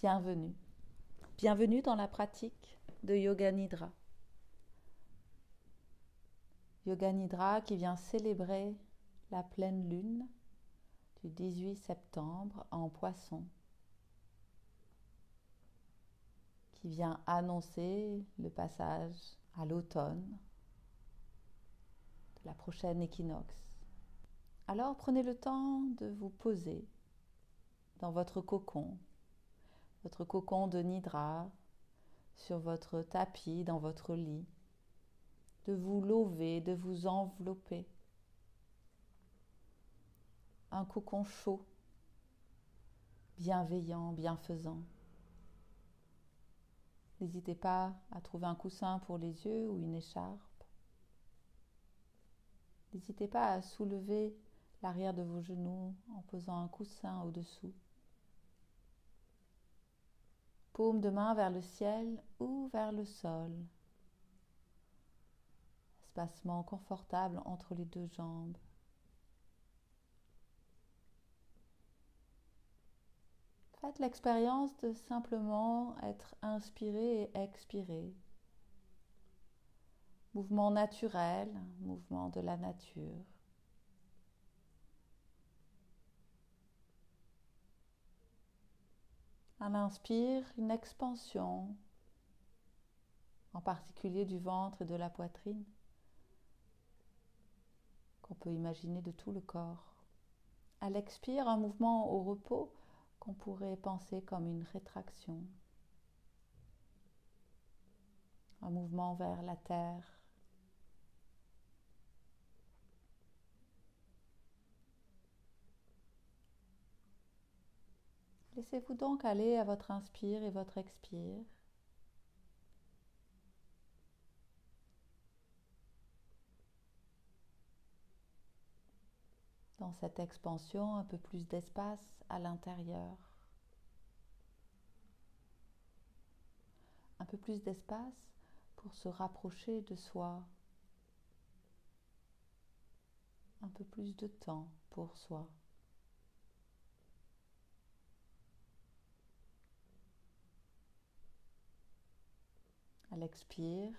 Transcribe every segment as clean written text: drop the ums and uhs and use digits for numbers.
Bienvenue. Bienvenue dans la pratique de Yoga Nidra. Yoga Nidra qui vient célébrer la pleine lune du 18 septembre en Poisson, qui vient annoncer le passage à l'automne de la prochaine équinoxe. Alors prenez le temps de vous poser dans votre cocon de Nidra, sur votre tapis, dans votre lit, de vous lever, de vous envelopper. Un cocon chaud, bienveillant, bienfaisant. N'hésitez pas à trouver un coussin pour les yeux ou une écharpe. N'hésitez pas à soulever l'arrière de vos genoux en posant un coussin au-dessous. Paume de main vers le ciel ou vers le sol. Espacement confortable entre les deux jambes. Faites l'expérience de simplement être inspiré et expiré. Mouvement naturel, mouvement de la nature. À l'inspire, une expansion, en particulier du ventre et de la poitrine, qu'on peut imaginer de tout le corps. À l'expire, un mouvement au repos qu'on pourrait penser comme une rétraction. Un mouvement vers la terre. Laissez-vous donc aller à votre inspire et votre expire. Dans cette expansion, un peu plus d'espace à l'intérieur. Un peu plus d'espace pour se rapprocher de soi. Un peu plus de temps pour soi. À l'expire,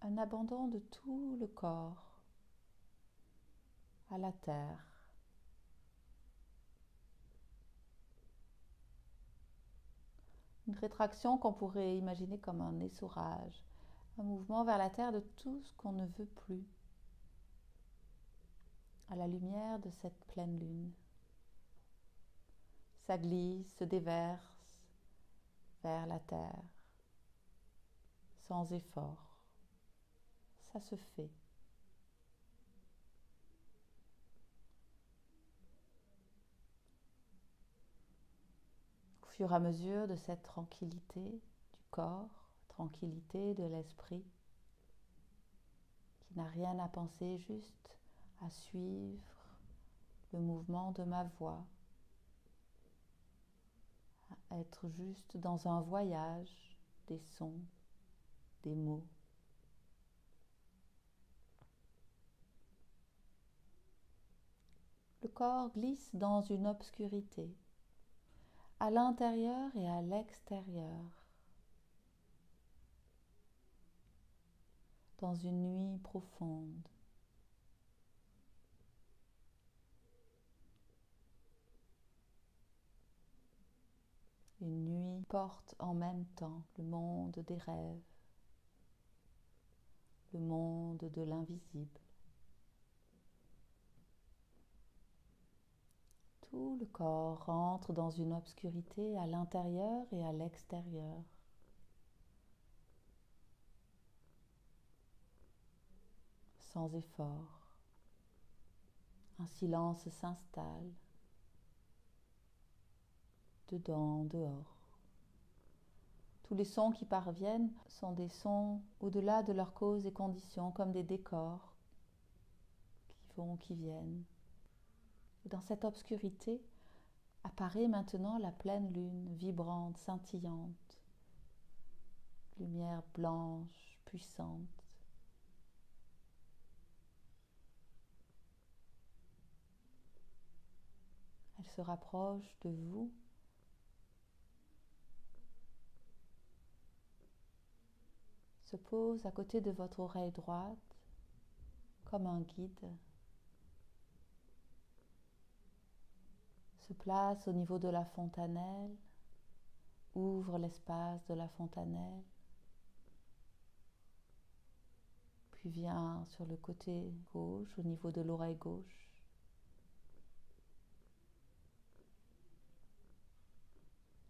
un abandon de tout le corps à la terre. Une rétraction qu'on pourrait imaginer comme un essorage, un mouvement vers la terre de tout ce qu'on ne veut plus, à la lumière de cette pleine lune. Ça glisse, se déverse vers la terre, sans effort. Ça se fait. Au fur et à mesure de cette tranquillité du corps, tranquillité de l'esprit, qui n'a rien à penser, juste à suivre le mouvement de ma voix, à être juste dans un voyage des sons, des mots. Le corps glisse dans une obscurité, à l'intérieur et à l'extérieur, dans une nuit profonde. Une nuit porte en même temps le monde des rêves, le monde de l'invisible. Tout le corps rentre dans une obscurité à l'intérieur et à l'extérieur. Sans effort, un silence s'installe, dedans, dehors. Tous les sons qui parviennent sont des sons au-delà de leurs causes et conditions, comme des décors qui vont, qui viennent. Et dans cette obscurité apparaît maintenant la pleine lune, vibrante, scintillante, lumière blanche, puissante. Elle se rapproche de vous se pose à côté de votre oreille droite comme un guide, se place au niveau de la fontanelle, ouvre l'espace de la fontanelle, puis vient sur le côté gauche, au niveau de l'oreille gauche,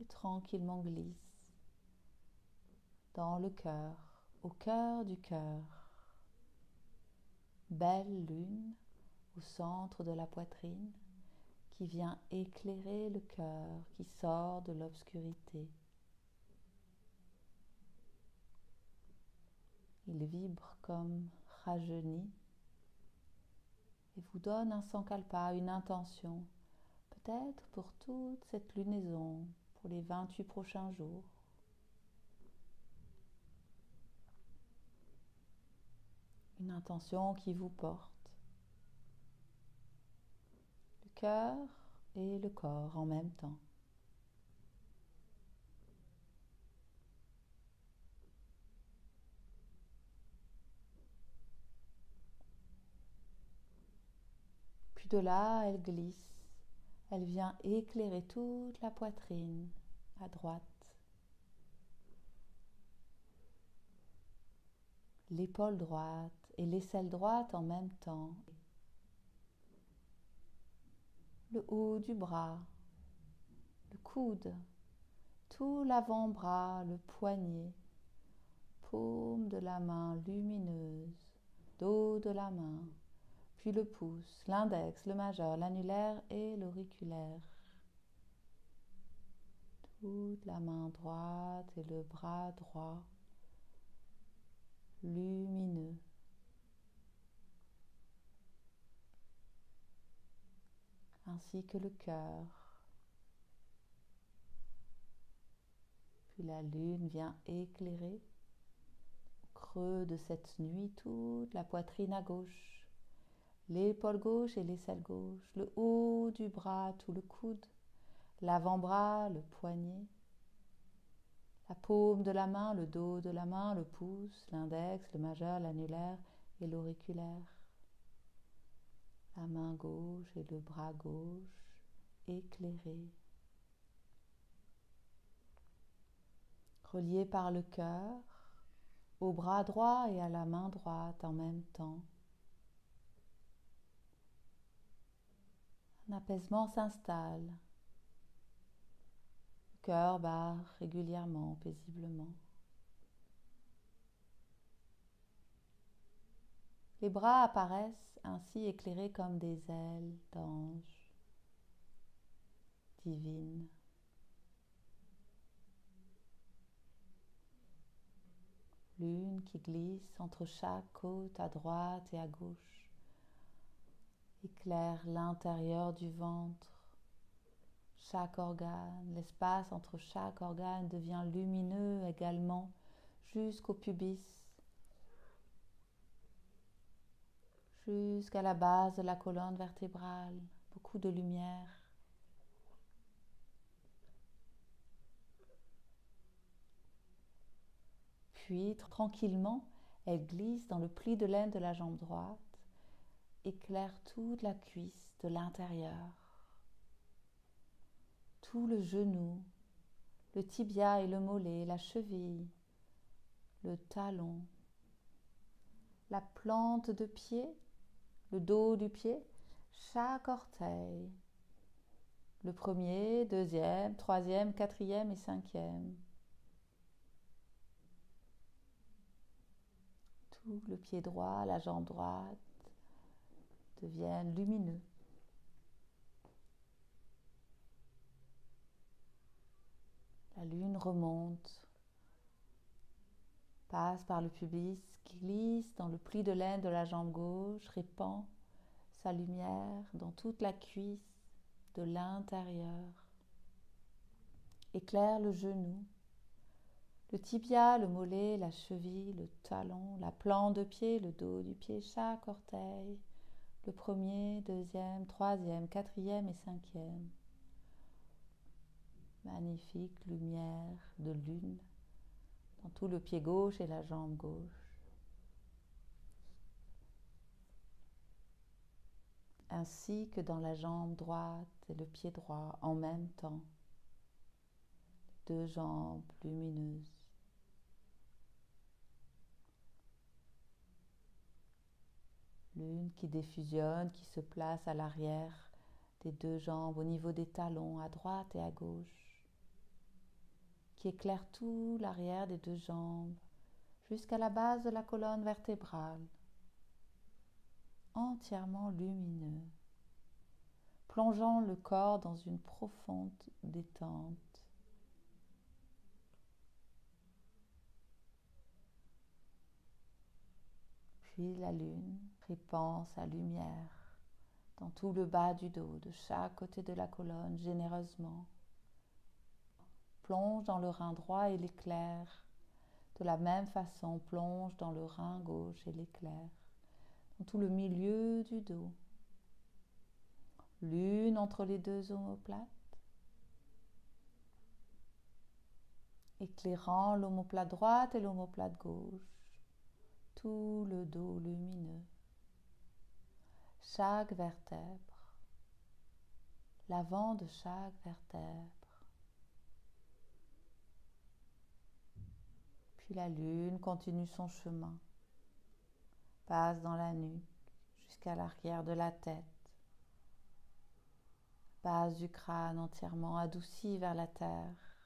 et tranquillement glisse dans le cœur, au cœur du cœur. Belle lune au centre de la poitrine qui vient éclairer le cœur qui sort de l'obscurité. Il vibre comme rajeuni et vous donne un sankalpa, une intention, peut-être pour toute cette lunaison, pour les 28 prochains jours. Une intention qui vous porte. Le cœur et le corps en même temps. Puis de là, elle glisse. Elle vient éclairer toute la poitrine à droite. L'épaule droite et l'aisselle droite en même temps. Le haut du bras, le coude, tout l'avant-bras, le poignet, paume de la main lumineuse, dos de la main, puis le pouce, l'index, le majeur, l'annulaire et l'auriculaire. Toute la main droite et le bras droit, lumineux. Ainsi que le cœur. Puis la lune vient éclairer au creux de cette nuit toute la poitrine à gauche, l'épaule gauche et l'aisselle gauche, le haut du bras, tout le coude, l'avant-bras, le poignet, la paume de la main, le dos de la main, le pouce, l'index, le majeur, l'annulaire et l'auriculaire. La main gauche et le bras gauche éclairés. Reliés par le cœur, au bras droit et à la main droite en même temps. Un apaisement s'installe. Le cœur bat régulièrement, paisiblement. Les bras apparaissent ainsi éclairés comme des ailes d'anges divines. Lune qui glisse entre chaque côte à droite et à gauche, éclaire l'intérieur du ventre. Chaque organe, l'espace entre chaque organe devient lumineux également jusqu'au pubis, jusqu'à la base de la colonne vertébrale. Beaucoup de lumière. Puis, tranquillement, elle glisse dans le pli de laine de la jambe droite, éclaire toute la cuisse de l'intérieur, tout le genou, le tibia et le mollet, la cheville, le talon, la plante de pied, le dos du pied, chaque orteil, le premier, deuxième, troisième, quatrième et cinquième. Tout le pied droit, la jambe droite deviennent lumineux. La lune remonte, passe par le pubis, glisse dans le pli de laine de la jambe gauche, répand sa lumière dans toute la cuisse de l'intérieur, éclaire le genou, le tibia, le mollet, la cheville, le talon, la plante de pied, le dos du pied, chaque orteil, le premier, deuxième, troisième, quatrième et cinquième. Magnifique lumière de lune dans tout le pied gauche et la jambe gauche. Ainsi que dans la jambe droite et le pied droit en même temps. Deux jambes lumineuses. L'une qui défusionne, qui se place à l'arrière des deux jambes, au niveau des talons, à droite et à gauche, qui éclaire tout l'arrière des deux jambes jusqu'à la base de la colonne vertébrale, entièrement lumineux, plongeant le corps dans une profonde détente. Puis la lune répand sa lumière dans tout le bas du dos, de chaque côté de la colonne, généreusement. Plonge dans le rein droit et l'éclaire. De la même façon, plonge dans le rein gauche et l'éclaire. Dans tout le milieu du dos. L'une entre les deux omoplates. Éclairant l'omoplate droite et l'omoplate gauche. Tout le dos lumineux. Chaque vertèbre. L'avant de chaque vertèbre. Puis la lune continue son chemin, passe dans la nuque jusqu'à l'arrière de la tête, base du crâne entièrement adoucie vers la terre,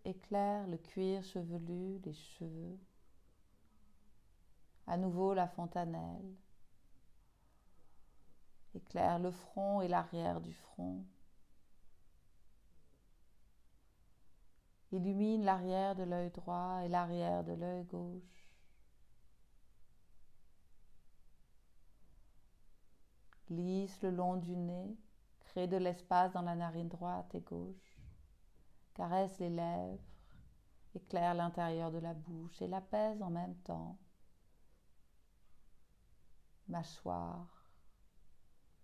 éclaire le cuir chevelu, les cheveux, à nouveau la fontanelle, éclaire le front et l'arrière du front, illumine l'arrière de l'œil droit et l'arrière de l'œil gauche. Glisse le long du nez, crée de l'espace dans la narine droite et gauche. Caresse les lèvres, éclaire l'intérieur de la bouche et l'apaise en même temps. Mâchoire,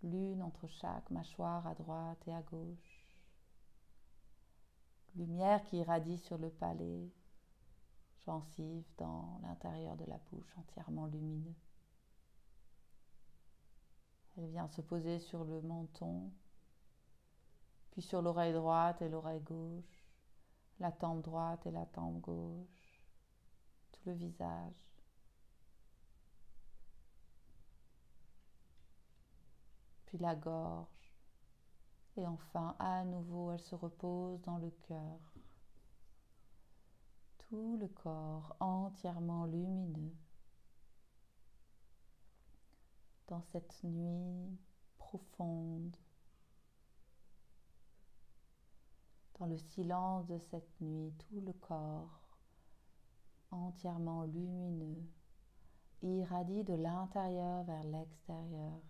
l'une entre chaque mâchoire à droite et à gauche. Lumière qui irradie sur le palais, gencive dans l'intérieur de la bouche entièrement lumineux. Elle vient se poser sur le menton, puis sur l'oreille droite et l'oreille gauche, la tempe droite et la tempe gauche, tout le visage. Puis la gorge. Et enfin, à nouveau, elle se repose dans le cœur. Tout le corps entièrement lumineux. Dans cette nuit profonde, dans le silence de cette nuit, tout le corps entièrement lumineux irradie de l'intérieur vers l'extérieur.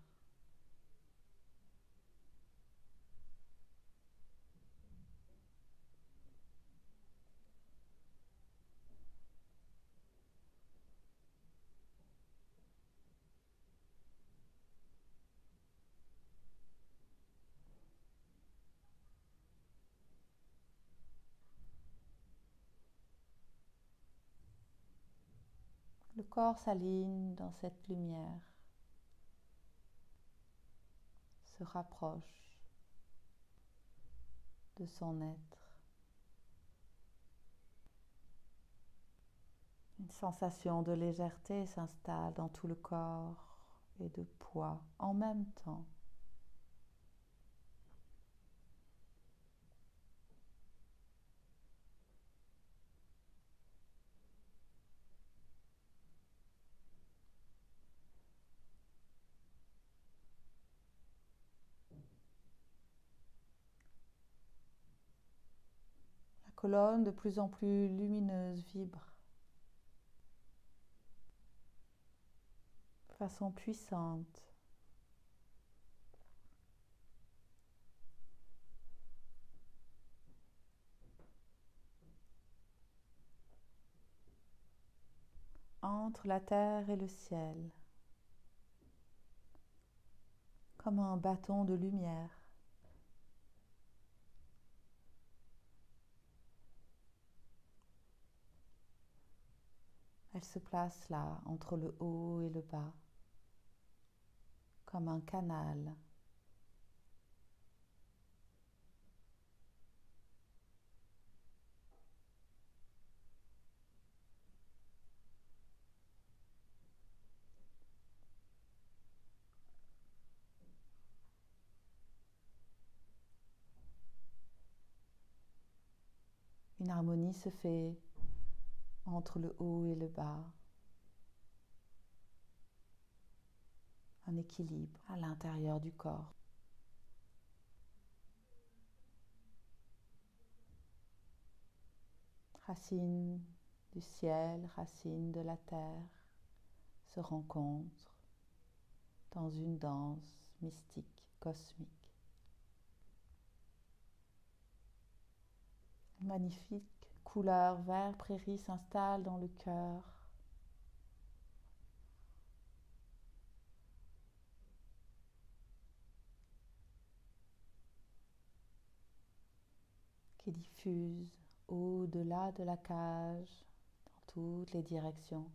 Le corps s'aligne dans cette lumière, se rapproche de son être. Une sensation de légèreté s'installe dans tout le corps et de poids en même temps. La colonne de plus en plus lumineuse vibre de façon puissante. Entre la terre et le ciel, comme un bâton de lumière. Elle se place là, entre le haut et le bas, comme un canal. Une harmonie se fait entre le haut et le bas. Un équilibre à l'intérieur du corps. Racines du ciel, racines de la terre se rencontrent dans une danse mystique, cosmique. Magnifique couleur vert prairie s'installe dans le cœur. Qui diffuse au-delà de la cage, dans toutes les directions.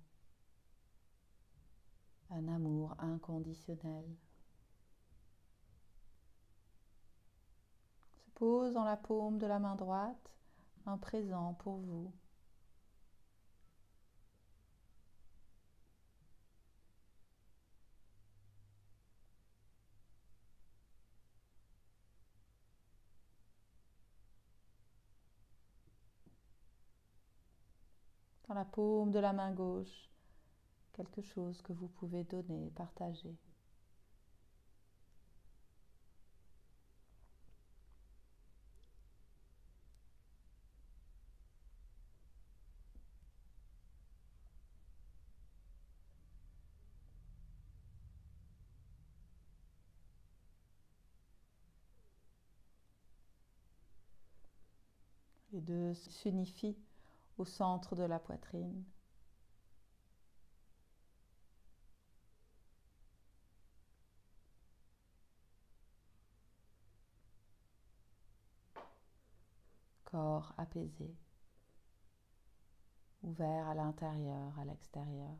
Un amour inconditionnel. Se pose dans la paume de la main droite un présent pour vous. Dans la paume de la main gauche, quelque chose que vous pouvez donner, partager. Les deux s'unifient au centre de la poitrine. Corps apaisé, ouvert à l'intérieur, à l'extérieur.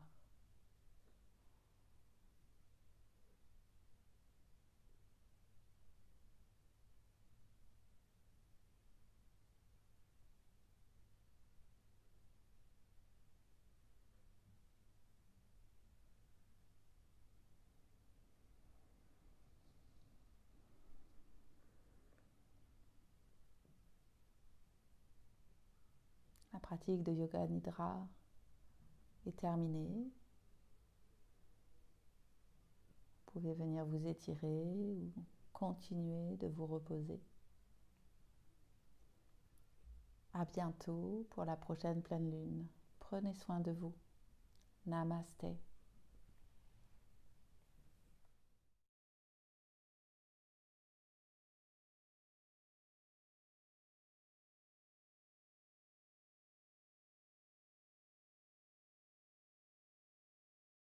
La pratique de Yoga Nidra est terminée. Vous pouvez venir vous étirer ou continuer de vous reposer. À bientôt pour la prochaine pleine lune. Prenez soin de vous. Namasté.